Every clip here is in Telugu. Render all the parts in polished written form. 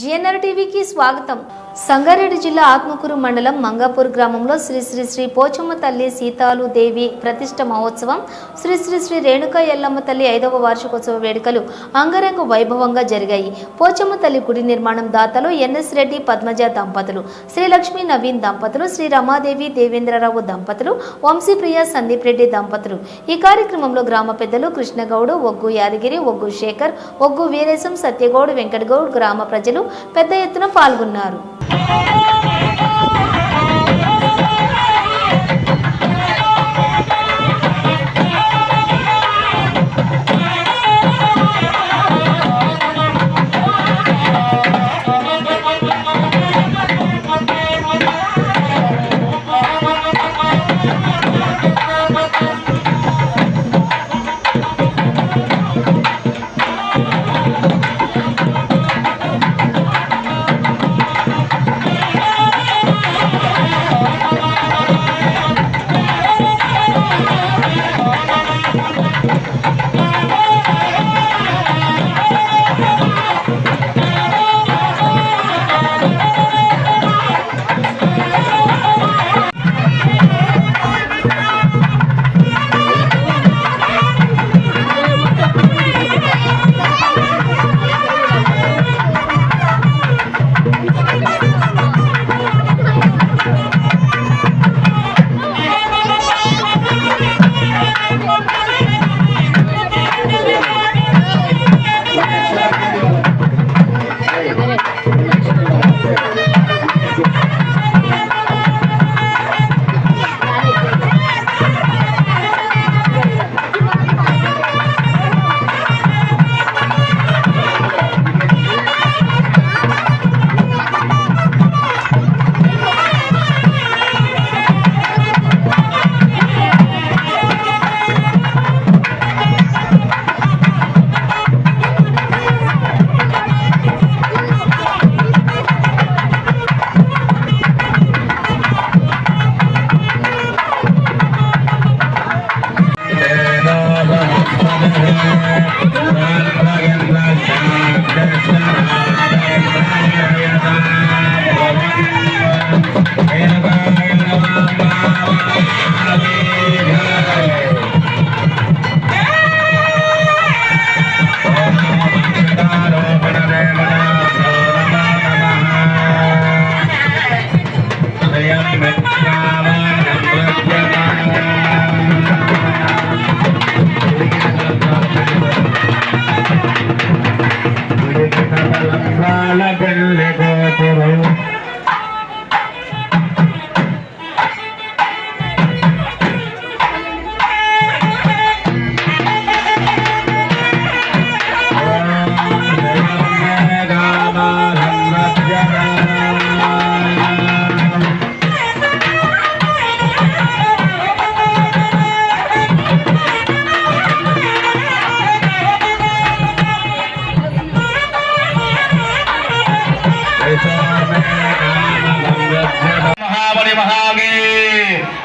జిఎన్ఆర్ టీవీకి స్వాగతం. సంగారెడ్డి జిల్లా ఆత్మకూరు మండలం మంగాపూర్ గ్రామంలో శ్రీ శ్రీ శ్రీ పోచమ్మ తల్లి సీతాలు దేవి ప్రతిష్ట మహోత్సవం, శ్రీ శ్రీ శ్రీ రేణుకా ఎల్లమ్మ తల్లి 5వ వార్షికోత్సవ వేడుకలు అంగరంగ వైభవంగా జరిగాయి. పోచమ్మ తల్లి గుడి నిర్మాణం దాతలు ఎన్ఎస్ రెడ్డి పద్మజ దంపతులు, శ్రీ లక్ష్మీ నవీన్ దంపతులు, శ్రీ రమాదేవి దేవేంద్రరావు దంపతులు, వంశీప్రియ సందీప్ రెడ్డి దంపతులు. ఈ కార్యక్రమంలో గ్రామ పెద్దలు కృష్ణగౌడ్, ఒగ్గు యాదగిరి, ఒగ్గు శేఖర్, ఒగ్గు వీరేశం, సత్యగౌడ్, వెంకటగౌడ్, గ్రామ ప్రజలు పెద్ద ఎత్తున పాల్గొన్నారు.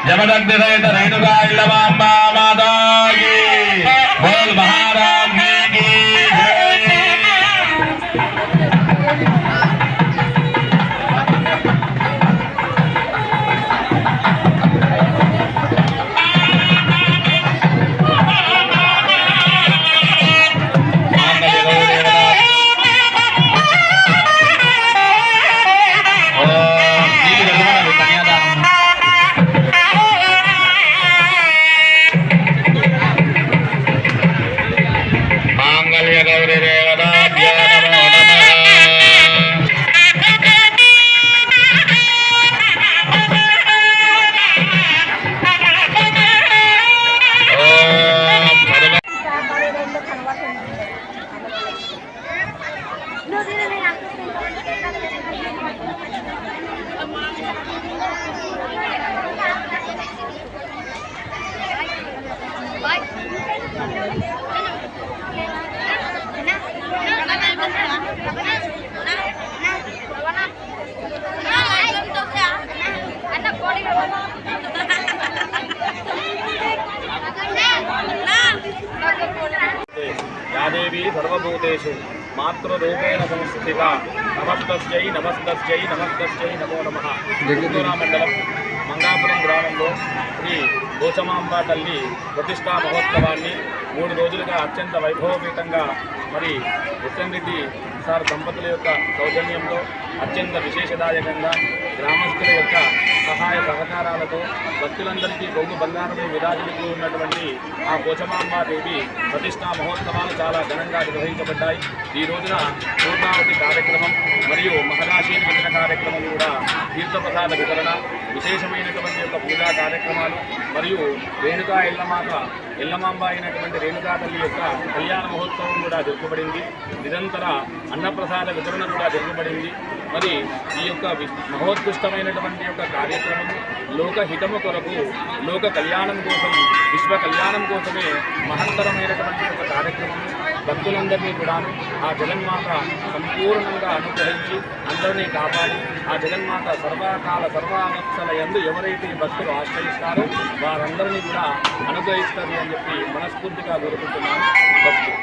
जबरदस्त रेणुका एल्लमांबा माता की बोल महारानी की మాతృరూపేణ సంస్థిత నమస్తస్యై నమస్తస్యై నమస్తస్యై నమో నమః. చిత్తూరు మండలం మంగాపురం గ్రామంలో శ్రీ పోచమాంబ తల్లి ప్రతిష్టా మహోత్సవాన్ని 3 రోజులుగా అత్యంత వైభవపేతంగా మరి ఎస్ఎన్ రెడ్డి సార్ దంపతుల యొక్క సౌజన్యంతో అత్యంత విశేషదాయకంగా గ్రామస్తుల యొక్క సహాయ సహకారాలతో భక్తులందరికీ బొంగు బంగారమే విరాజిల్లుతూ ఉన్నటువంటి ఆ పోచమాంబాదేవి ప్రతిష్టా మహోత్సవాలు చాలా ఘనంగా నిర్వహించబడ్డాయి. ఈ రోజున పూర్ణావతి కార్యక్రమం మరియు మహదాశీర్వచన కార్యక్రమం కూడా తీర్థప్రసాద వితరణ, విశేషమైనటువంటి యొక్క పూజా కార్యక్రమాలు మరియు రేణుకా ఎల్లమాంబ అయినటువంటి రేణుకా తల్లి యొక్క కళ్యాణ మహోత్సవం కూడా జరుపబడింది. నిరంతర అన్నప్రసాద వితరణ కూడా జరుపబడింది. మరి ఈ యొక్క మహోత్కృష్టమైనటువంటి యొక్క కార్యక్రమం లోకహితము కొరకు, లోక కళ్యాణం కోసం, విశ్వ కళ్యాణం కోసమే మహత్తరమైనటువంటి ఒక కార్యక్రమం. భక్తులందరినీ కూడా ఆ జగన్మాత సంపూర్ణంగా అనుగ్రహించి అందరినీ కాపాడి ఆ జగన్మాత సర్వకాల సర్వావస్థల యందు ఎవరైతే భక్తులు ఆశ్రయిస్తారో వారందరినీ కూడా అనుగ్రహిస్తారు అని చెప్పి మనస్ఫూర్తిగా కోరుకుంటున్నాను. భక్తులు